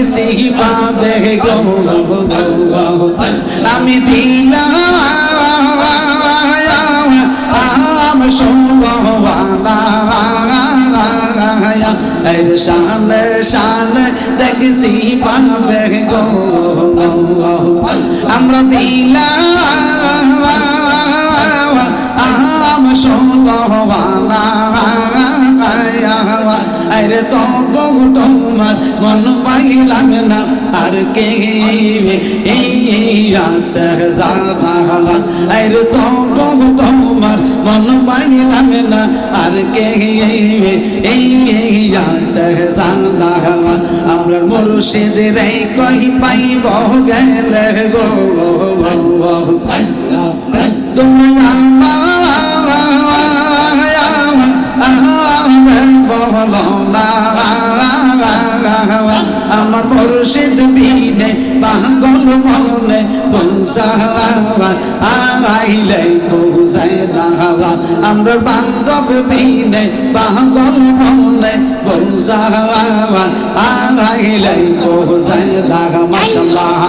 দেখছি পাবে গো আমি দিলাম সোবানা শানে শানে দেখছি পাবে গো আমরা দিলাম সোবানা আরে তবু তোমার মন পাইলাম না আর কে এই আশা জানা আরে তবু তোমার মন পাইলাম না আর কে এই আশা জানা আমরা মুর্শিদের কই পাইব গেলে গো তুমি আমার মুর্শিদ বিনে পাগল মনে আইলে বুঝাই না আমরা বান্ধব বিনে পাগল মনে আইলে বুঝাই না মাশাআল্লাহ